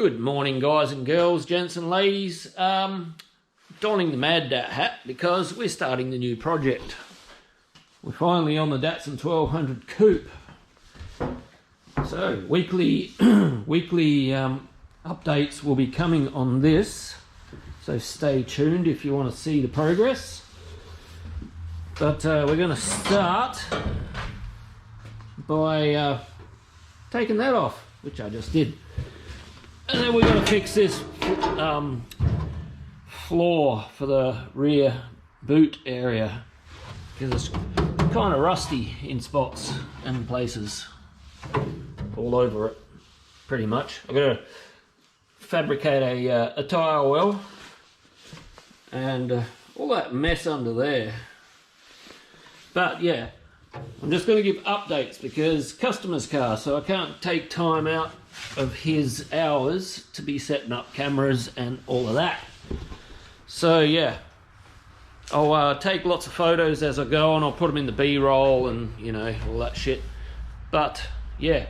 Good morning, guys and girls, gents and ladies. Donning the Mad Dat hat because we're starting the new project. We're finally on the Datsun 1200 Coupe. So weekly updates will be coming on this. So stay tuned if you want to see the progress. But we're going to start by taking that off, which I just did. And then we're going to fix this floor for the rear boot area because it's kind of rusty in spots and places all over it, pretty much. I've got to fabricate a tire well and all that mess under there. But yeah, I'm just going to give updates because customer's car, so I can't take time out of his hours to be setting up cameras and all of that. So yeah, I'll take lots of photos as I go and I'll put them in the B-roll and you know, all that shit. But yeah,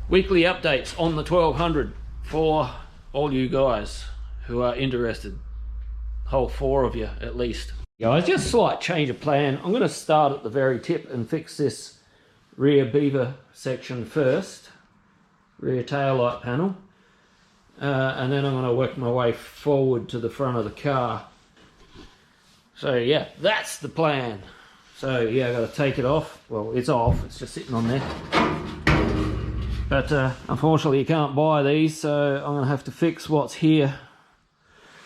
weekly updates on the 1200 for all you guys who are interested. Whole 4 of you at least. Guys, just a slight change of plan. I'm going to start at the very tip and fix this rear beaver section first, rear tail light panel, and then I'm going to work my way forward to the front of the car. So yeah, that's the plan. So yeah, I've got to take it off. Well, it's off, it's just sitting on there. But unfortunately you can't buy these, so I'm going to have to fix what's here.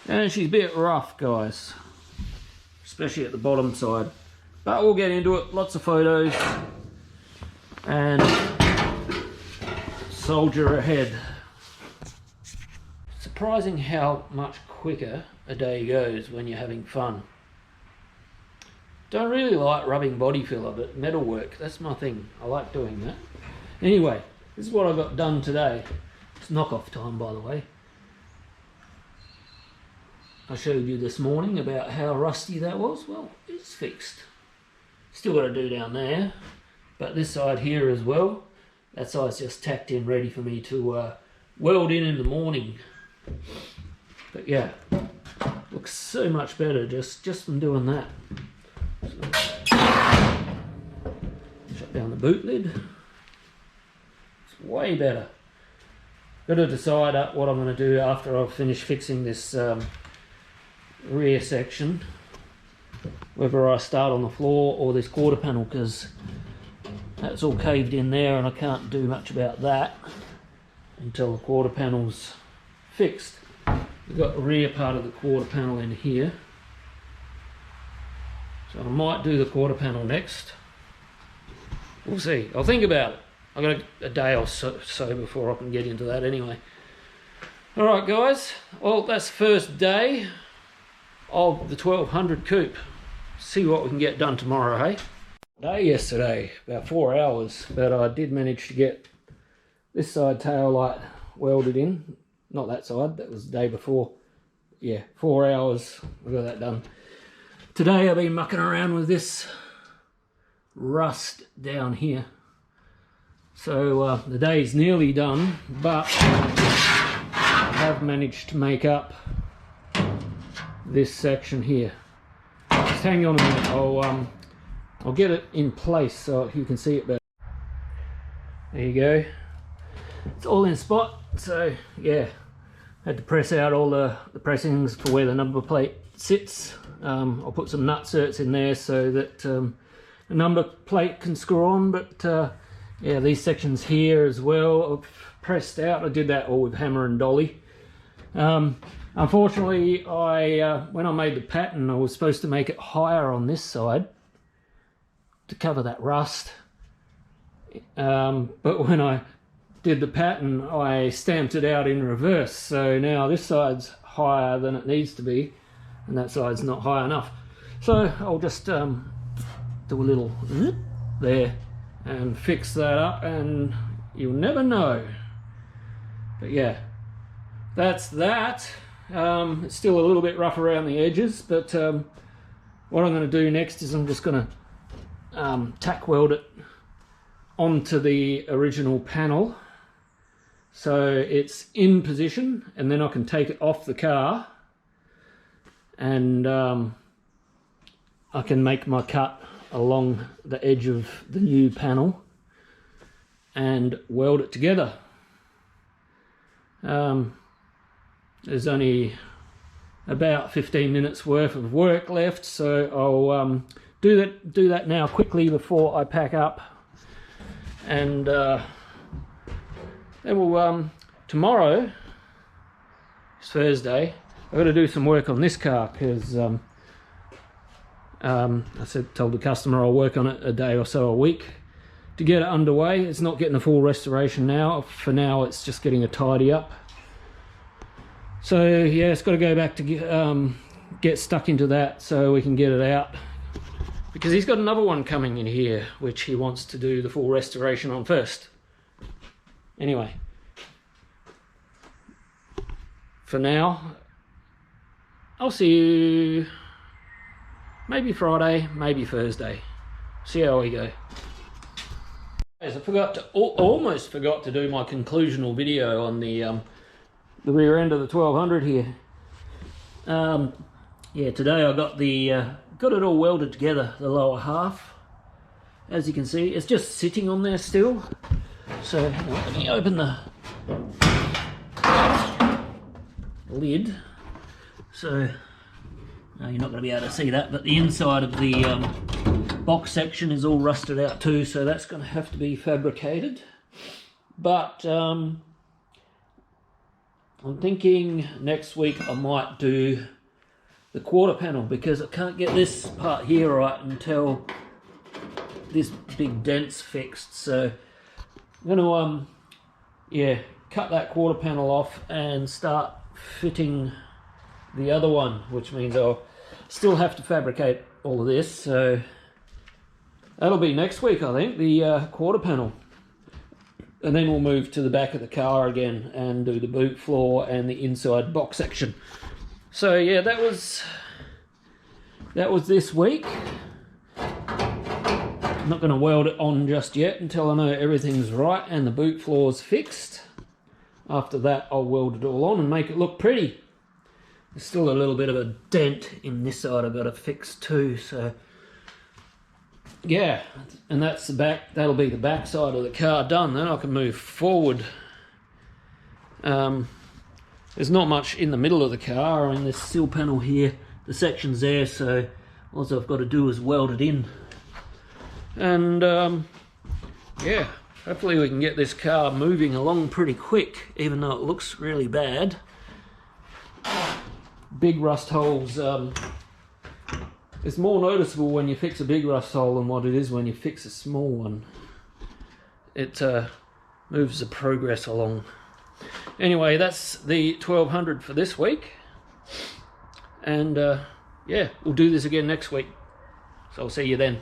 And she's a bit rough, guys, especially at the bottom side, but we'll get into it. Lots of photos and soldier ahead. Surprising how much quicker a day goes when you're having fun. Don't really like rubbing body filler, but metalwork, that's my thing. I like doing that. Anyway, this is what I got done today. It's knockoff time, by the way. I showed you this morning about how rusty that was. Well, it's fixed. Still got to do down there, but this side here as well. That side's just tacked in, ready for me to weld in the morning. But yeah, looks so much better just from doing that. So, shut down the boot lid. It's way better. Got to decide what I'm going to do after I've finished fixing this rear section, whether I start on the floor or this quarter panel, because that's all caved in there and I can't do much about that until the quarter panel's fixed. We've got the rear part of the quarter panel in here, so I might do the quarter panel next. We'll see. I'll think about it. I've got a day or so before I can get into that anyway. Alright guys, well that's the first day of the 1200 Coupe. See what we can get done tomorrow, hey? Day yesterday, about 4 hours, but I did manage to get this side tail light welded in. Not that side, that was the day before. Yeah, 4 hours, we got that done. Today I've been mucking around with this rust down here. So the day's nearly done, but I have managed to make up this section here. Just hang on a minute, I'll get it in place so you can see it better. There you go. It's all in spot, so yeah, had to press out all the pressings for where the number plate sits. I'll put some nutserts in there so that the number plate can screw on, but yeah, these sections here as well I've pressed out. I did that all with hammer and dolly. Unfortunately, when I made the pattern, I was supposed to make it higher on this side to cover that rust. But when I did the pattern, I stamped it out in reverse. So now this side's higher than it needs to be, and that side's not high enough. So I'll just do a little zip there and fix that up, and you'll never know. But yeah, that's that. It's still a little bit rough around the edges, but what I'm going to do next is I'm just going to tack weld it onto the original panel so it's in position, and then I can take it off the car and I can make my cut along the edge of the new panel and weld it together. There's only about 15 minutes worth of work left, so I'll do that now quickly before I pack up, and then we'll tomorrow, it's Thursday, I've got to do some work on this car because told the customer I'll work on it a day or so a week to get it underway. It's not getting a full restoration now. For now, it's just getting a tidy up. So yeah, it's got to go back to get stuck into that so we can get it out, because he's got another one coming in here which he wants to do the full restoration on first. Anyway, for now, I'll see you maybe Friday, maybe Thursday. See how we go. I almost forgot to do my conclusional video on the rear end of the 1200 here. Yeah, today I got got it all welded together, the lower half. As you can see, it's just sitting on there still. So let me open the lid. So you're not going to be able to see that, but the inside of the box section is all rusted out too, so that's going to have to be fabricated. But I'm thinking next week I might do the quarter panel, because I can't get this part here right until this big dent's fixed. So I'm going to cut that quarter panel off and start fitting the other one, which means I'll still have to fabricate all of this. So that'll be next week, I think, the quarter panel. And then we'll move to the back of the car again and do the boot floor and the inside box section. So yeah, that was this week. I'm not going to weld it on just yet until I know everything's right and the boot floor's fixed. After that, I'll weld it all on and make it look pretty. There's still a little bit of a dent in this side I've got to fix too, so yeah, and that's the back. That'll be the back side of the car done. Then I can move forward. There's not much in the middle of the car. I mean, this sill panel here, the section's there, so all I've got to do is weld it in. And yeah, hopefully we can get this car moving along pretty quick, even though it looks really bad. Big rust holes. It's more noticeable when you fix a big rust hole than what it is when you fix a small one. It moves the progress along. Anyway, that's the 1200 for this week. And yeah, we'll do this again next week. So I'll see you then.